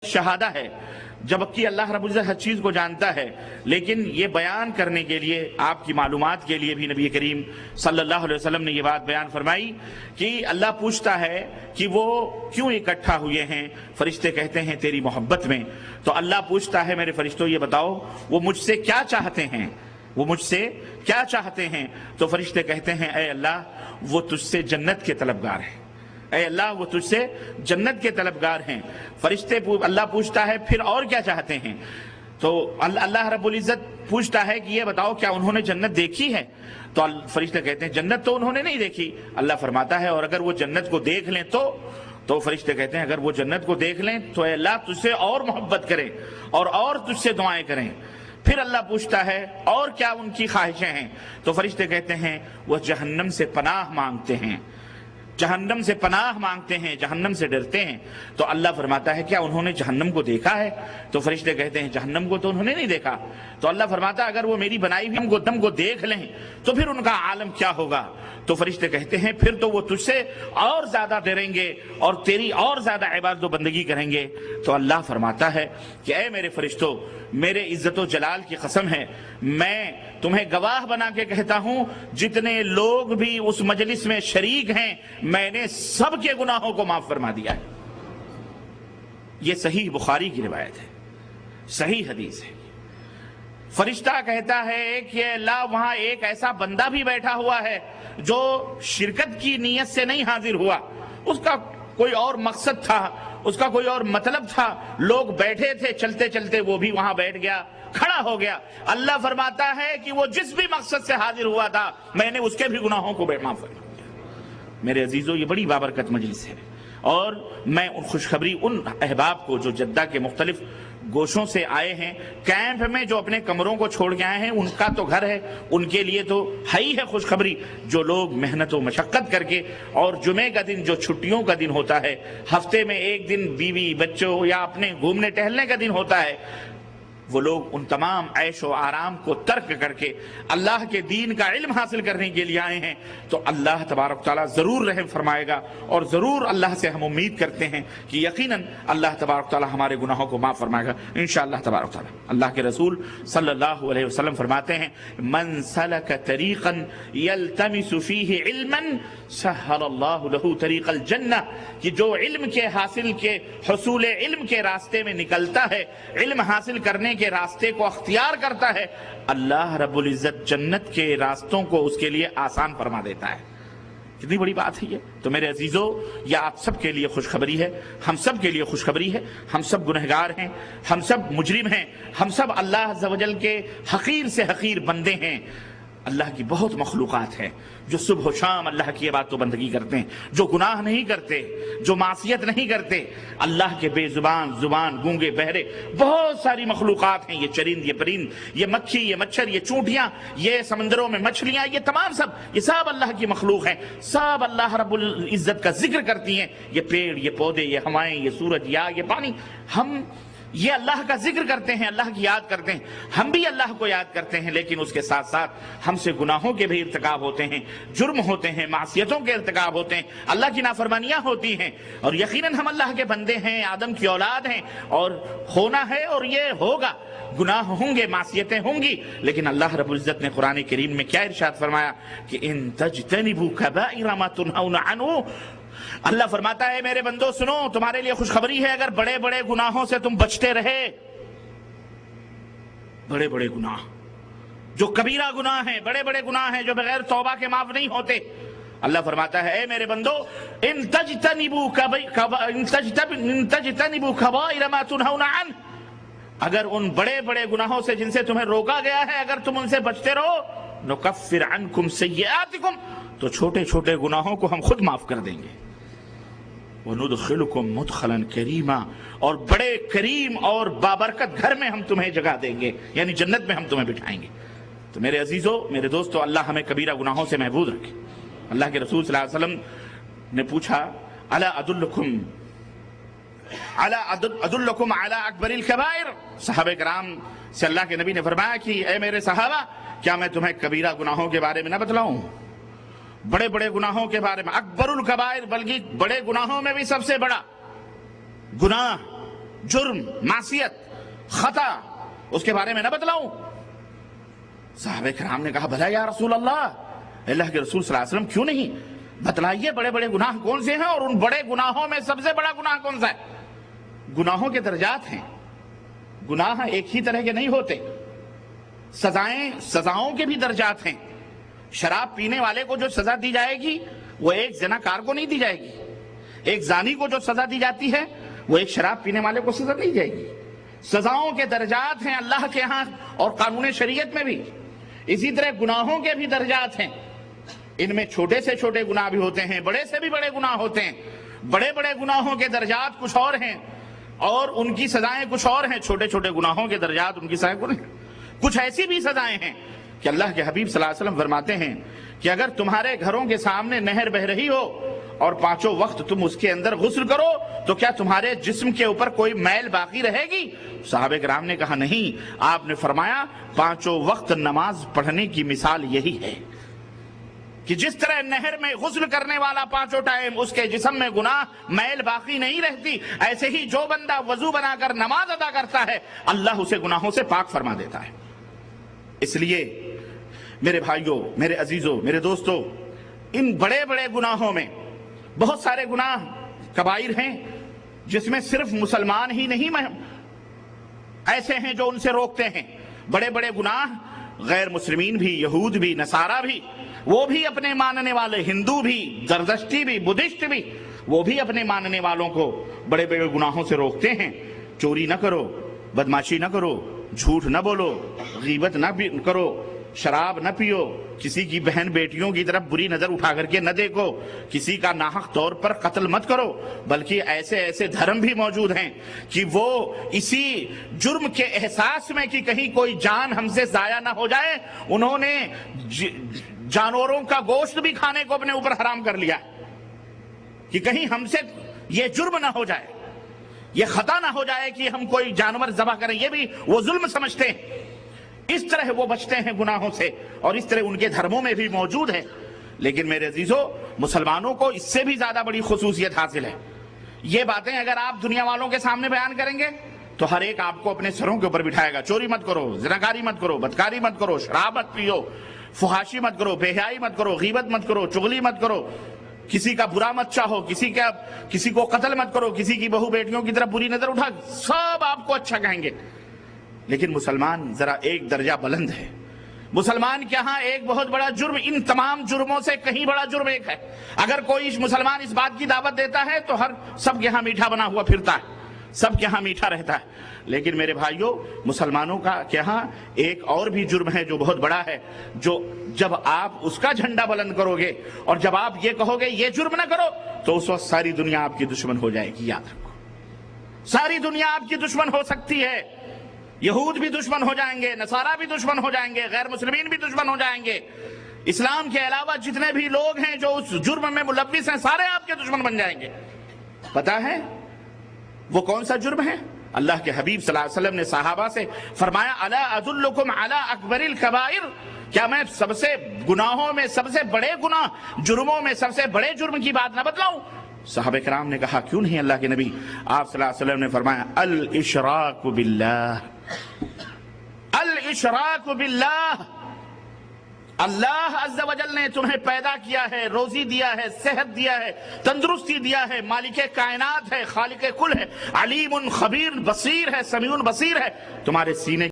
شہادہ ہے، جبکہ اللہ رب العزت ہر چیز کو جانتا ہے، لیکن یہ بیان کرنے کے لیے آپ کی معلومات کے لیے بھی نبی کریم صلی اللہ علیہ وسلم نے یہ بات بیان فرمائی کہ اللہ پوچھتا ہے کہ وہ کیوں اکٹھا ہوئے ہیں؟ فرشتے کہتے ہیں تیری محبت میں۔ تو اللہ پوچھتا ہے میرے فرشتوں یہ بتاؤ وہ مجھ سے کیا چاہتے ہیں؟ وہ مجھ سے کیا چاہتے ہیں؟ تو فرشتے کہتے ہیں اے اللہ وہ تجھ سے جنت کے طلبگار ہیں، اے اللہ وہ تجھ سے جنت کے طلبگار ہیں۔ فرشتے اللہ پوچھتا ہے پھر اور کیا چاہتے ہیں؟ تو اللہ رب العزت پوچھتا ہے کہ یہ بتاؤ کیا انہوں نے جنت دیکھی ہے؟ تو فرشتے کہتے ہیں جنت تو انہوں نے نہیں دیکھی۔ اللہ فرماتا ہے اور اگر وہ جنت کو دیکھ لیں تو فرشتے کہتے ہیں اگر وہ جنت کو دیکھ لیں تو اے اللہ تجھ سے اور محبت کریں اور تجھ سے دعائیں کریں۔ پھر اللہ پوچھتا ہے اور کیا ان کی خواہشیں ہیں؟ تو فرشتے کہتے ہیں وہ جہنم سے پناہ مانگتے ہیں، جہنم سے پناہ مانگتے ہیں، جہنم سے ڈرتے ہیں۔ تو اللہ فرماتا ہے کیا انہوں نے جہنم کو دیکھا ہے؟ تو فرشتے کہتے ہیں جہنم کو تو انہوں نے نہیں دیکھا۔ تو اللہ فرماتا ہے اگر وہ میری بنائی ہوئی دم کو دیکھ لیں تو پھر ان کا عالم کیا ہوگا؟ تو فرشتے کہتے ہیں پھر تو وہ تجھ سے اور زیادہ ڈریں گے اور تیری اور زیادہ عبادت و بندگی کریں گے۔ تو اللہ فرماتا ہے کہ اے میرے فرشتوں میرے عزت و جلال کی قسم ہے میں تمہیں گواہ بنا کے کہتا ہوں جتنے لوگ بھی اس مجلس میں شریک ہیں میں نے سب کے گناہوں کو معاف فرما دیا ہے۔ یہ صحیح بخاری کی روایت ہے، صحیح حدیث ہے۔ فرشتہ کہتا ہے کہ اللہ وہاں ایک ایسا بندہ بھی بیٹھا ہوا ہے جو شرکت کی نیت سے نہیں حاضر ہوا، اس کا کوئی اور مقصد تھا، اس کا کوئی اور مطلب تھا، لوگ بیٹھے تھے چلتے چلتے وہ بھی وہاں بیٹھ گیا، کھڑا ہو گیا۔ اللہ فرماتا ہے کہ وہ جس بھی مقصد سے حاضر ہوا تھا میں نے اس کے بھی گناہوں کو معاف فرما دیا۔ میرے عزیزو یہ بڑی بابرکت مجلس ہے اور میں خوشخبری ان احباب کو جو جدہ کے مختلف گوشوں سے آئے ہیں، کیمپ میں جو اپنے کمروں کو چھوڑ کے آئے ہیں ان کا تو گھر ہے، ان کے لیے تو ہی ہے خوشخبری۔ جو لوگ محنت و مشقت کر کے اور جمعے کا دن جو چھٹیوں کا دن ہوتا ہے، ہفتے میں ایک دن بیوی بچوں یا اپنے گھومنے ٹہلنے کا دن ہوتا ہے، وہ لوگ ان تمام عیش و آرام کو ترک کر کے اللہ کے دین کا علم حاصل کرنے کے لیے آئے ہیں۔ تو اللہ تبارک تعالیٰ ضرور رحم فرمائے گا اور ضرور اللہ سے ہم امید کرتے ہیں کہ یقیناً اللہ تبارک تعالیٰ ہمارے گناہوں کو معاف فرمائے گا انشاءاللہ تبارک تعالیٰ۔ اللہ کے رسول صلی اللہ علیہ وسلم فرماتے ہیں من سلک طریقا یلتمس فیہ علما سہل اللہ لہ طریق الجنہ، کہ جو علم کے حاصل کے حصول علم کے راستے میں نکلتا ہے، علم حاصل کرنے کے راستے کو اختیار کرتا ہے، اللہ رب العزت جنت کے راستوں کو اس کے لیے آسان فرما دیتا ہے۔ کتنی بڑی بات ہے یہ۔ تو میرے عزیزو یہ آپ سب کے لیے خوشخبری ہے، ہم سب کے لیے خوشخبری ہے۔ ہم سب گنہگار ہیں، ہم سب مجرم ہیں، ہم سب اللہ عز و جل کے حقیر سے حقیر بندے ہیں۔ اللہ کی بہت مخلوقات ہیں جو صبح و شام اللہ کی عبادت و بندگی کرتے ہیں، جو گناہ نہیں کرتے، جو معصیت نہیں کرتے، اللہ کے بے زبان، گونگے بہرے بہت ساری مخلوقات ہیں۔ یہ چرند، یہ پرند، یہ مکھی، یہ مچھر، یہ چونٹیاں، یہ سمندروں میں مچھلیاں، یہ تمام یہ سب اللہ کی مخلوق ہیں، سب اللہ رب العزت کا ذکر کرتی ہیں۔ یہ پیڑ، یہ پودے، یہ ہوائیں، یہ سورج، یہ پانی، ہم یہ اللہ کا ذکر کرتے ہیں، اللہ کی یاد کرتے ہیں، ہم بھی اللہ کو یاد کرتے ہیں، لیکن اس کے ساتھ ساتھ ہم سے گناہوں کے بھی ارتکاب ہوتے ہیں، جرم ہوتے ہیں، معصیتوں کے ارتکاب ہوتے ہیں، اللہ کی نافرمانیاں ہوتی ہیں، اور یقیناً ہم اللہ کے بندے ہیں، آدم کی اولاد ہیں، اور ہونا ہے اور یہ ہوگا، گناہ ہوں گے، معصیتیں ہوں گی، لیکن اللہ رب العزت نے قرآن کریم میں کیا ارشاد فرمایا کہ ان تجتنبوا کبائر ما تنہون عنہ، اللہ فرماتا ہے میرے بندو سنو تمہارے لیے خوشخبری ہے، اگر بڑے بڑے گناہوں سے تم بچتے رہے، بڑے بڑے گناہ جو کبیرہ گناہ ہیں، بڑے بڑے گناہ ہیں جو بغیر توبہ کے معاف نہیں ہوتے، اللہ فرماتا ہے اے میرے بندو ان تجتنبوا کبائر ما تنہون عنہ، اگر ان بڑے بڑے گناہوں سے جن سے تمہیں روکا گیا ہے اگر تم ان سے بچتے رہو، نکفر عنکم سیئاتکم، تو چھوٹے چھوٹے گناہوں کو ہم خود معاف کر دیں گے، وَنُدْخِلُكُمْ مُدْخَلًا كَرِيمًا، اور بڑے کریم اور بابرکت گھر میں ہم تمہیں جگہ دیں گے، یعنی جنت میں ہم تمہیں بٹھائیں گے۔ تو میرے عزیزو، میرے دوستو، اللہ ہمیں کبیرہ گناہوں سے محفوظ رکھے۔ اللہ کے رسول صلی اللہ علیہ وسلم نے پوچھا الا ادلکم علی اکبر الکبائر، صحابہ کرام سے اللہ کے نبی نے فرمایا کہ اے میرے صحابہ کیا میں تمہیں کبیرہ گناہوں کے بارے میں نہ بتلاؤں، بڑے بڑے گناہوں کے بارے میں، اکبر الکبائر، بلکہ بڑے گناہوں میں بھی سب سے بڑا گناہ جرم، معصیت، خطا، اس کے بارے میں نہ بتلاؤں؟ صحابہ کرام نے کہا بھلا یا رسول اللہ کے رسول صلی اللہ علیہ وسلم کیوں نہیں، بتلائیے بڑے بڑے گناہ کون سے ہیں، اور ان بڑے گناہوں میں سب سے بڑا گناہ کون سا ہے؟ گناہوں کے درجات ہیں، گناہ ایک ہی طرح کے نہیں ہوتے، سزاؤں کے بھی درجات ہیں۔ شراب پینے والے کو جو سزا دی جائے گی وہ ایک زناکار کو نہیں دی جائے گی، ایک زانی کو جو سزا دی جاتی ہے وہ ایک شراب پینے والے کو سزا نہیں جائے گی۔ سزاؤں کے درجات ہیں اللہ کے ہاں اور قانون شریعت میں بھی، اسی طرح گناہوں کے بھی درجات ہیں۔ ان میں چھوٹے سے چھوٹے گناہ بھی ہوتے ہیں، بڑے سے بھی بڑے گناہ ہوتے ہیں۔ بڑے بڑے گناہوں کے درجات کچھ اور ہیں اور ان کی سزائیں کچھ اور ہیں، چھوٹے چھوٹے گناہوں کے درجات ان کی سزائیں کچھ ایسی بھی سزائیں ہیں کہ اللہ کے حبیب صلی اللہ علیہ وسلم فرماتے ہیں کہ اگر تمہارے گھروں کے سامنے نہر بہ رہی ہو اور پانچوں وقت تم اس کے اندر غسل کرو تو کیا تمہارے جسم کے اوپر کوئی میل باقی رہے گی؟ صحابہ کرام نے کہا نہیں۔ آپ نے فرمایا پانچوں وقت نماز پڑھنے کی مثال یہی ہے کہ جس طرح نہر میں غسل کرنے والا پانچوں ٹائم اس کے جسم میں گناہ میل باقی نہیں رہتی، ایسے ہی جو بندہ وضو بنا کر نماز ادا کرتا ہے اللہ اسے گناہوں سے پاک فرما دیتا ہے۔ اس لیے میرے بھائیوں، میرے عزیزوں، میرے دوستوں، ان بڑے بڑے گناہوں میں بہت سارے گناہ کبائر ہیں جس میں صرف مسلمان ہی نہیں ایسے ہیں جو ان سے روکتے ہیں۔ بڑے بڑے گناہ غیر مسلمین بھی، یہود بھی، نصارہ بھی، وہ بھی اپنے ماننے والے، ہندو بھی، زردشتی بھی، بدھسٹ بھی، وہ بھی اپنے ماننے والوں کو بڑے بڑے گناہوں سے روکتے ہیں۔ چوری نہ کرو، بدماشی نہ کرو، جھوٹ نہ بولو، غیبت نہ کرو، شراب نہ پیو، کسی کی بہن بیٹیوں کی طرف بری نظر اٹھا کر کے نہ دیکھو، کسی کا ناحق طور پر قتل مت کرو۔ بلکہ ایسے ایسے دھرم بھی موجود ہیں کہ وہ اسی جرم کے احساس میں کہ کہیں کوئی جان ہم سے ضائع نہ ہو جائے، انہوں نے جانوروں کا گوشت بھی کھانے کو اپنے اوپر حرام کر لیا کہ کہیں ہم سے یہ جرم نہ ہو جائے، یہ خطا نہ ہو جائے کہ ہم کوئی جانور ذبح کریں، یہ بھی وہ ظلم سمجھتے ہیں۔ اس طرح وہ بچتے ہیں گناہوں سے اور اس طرح ان کے دھرموں میں بھی موجود ہے۔ لیکن میرے عزیزو، مسلمانوں کو اس سے بھی زیادہ بڑی خصوصیت حاصل ہے۔ یہ باتیں اگر آپ دنیا والوں کے سامنے بیان کریں گے تو ہر ایک آپ کو اپنے سروں کے اوپر بٹھائے گا۔ چوری مت کرو، زناکاری مت کرو، بدکاری مت کرو، شراب مت پیو، فحاشی مت کرو، بے حیائی مت کرو، غیبت مت کرو، چغلی مت کرو، کسی کا برا مت چاہو، کسی کو قتل مت کرو، کسی کی بہو بیٹیوں کی طرف بری نظر اٹھا، سب آپ کو اچھا کہیں گے۔ لیکن مسلمان ذرا ایک درجہ بلند ہے۔ مسلمان کے ہاں ایک بہت بڑا جرم ان تمام جرموں سے کہیں بڑا جرم ایک ہے۔ اگر کوئی مسلمان اس بات کی دعوت دیتا ہے تو سب کے ہاں میٹھا بنا ہوا پھرتا ہے، سب کے ہاں میٹھا رہتا ہے۔ لیکن میرے بھائیوں، مسلمانوں کا کے ہاں ایک اور بھی جرم ہے جو بہت بڑا ہے، جو جب آپ اس کا جھنڈا بلند کرو گے اور جب آپ یہ کہو گے یہ جرم نہ کرو تو اس وقت ساری دنیا آپ کی دشمن ہو جائے گی۔ یاد رکھو، ساری دنیا آپ کی دشمن ہو سکتی ہے۔ یہود بھی دشمن ہو جائیں گے، نصارہ بھی دشمن ہو جائیں گے، غیر مسلمین بھی دشمن ہو جائیں گے، اسلام کے علاوہ جتنے بھی لوگ ہیں جو اس جرم میں ملوث ہیں سارے آپ کے دشمن بن جائیں گے۔ پتہ ہے وہ کون سا جرم ہے؟ اللہ کے حبیب صلی اللہ علیہ وسلم نے صحابہ سے فرمایا الا ادلکم علی اکبر الکبائر، کیا میں سب سے گناہوں میں سب سے بڑے گناہ، جرموں میں سب سے بڑے جرم کی بات نہ بتلاؤں؟ صحابہ کرام نے کہا کیوں نہیں اللہ کے نبی؟ آپ صلی اللہ علیہ وسلم نے فرمایا الاشراک باللہ، الاشراک باللہ۔ اللہ عز و جل نے تمہیں پیدا کیا ہے، روزی دیا ہے، صحت دیا ہے، تندرستی دیا ہے، مالک کائنات ہے، خالق کل ہے، علیم خبیر بصیر ہے، سمیع بصیر ہے، تمہارے سینے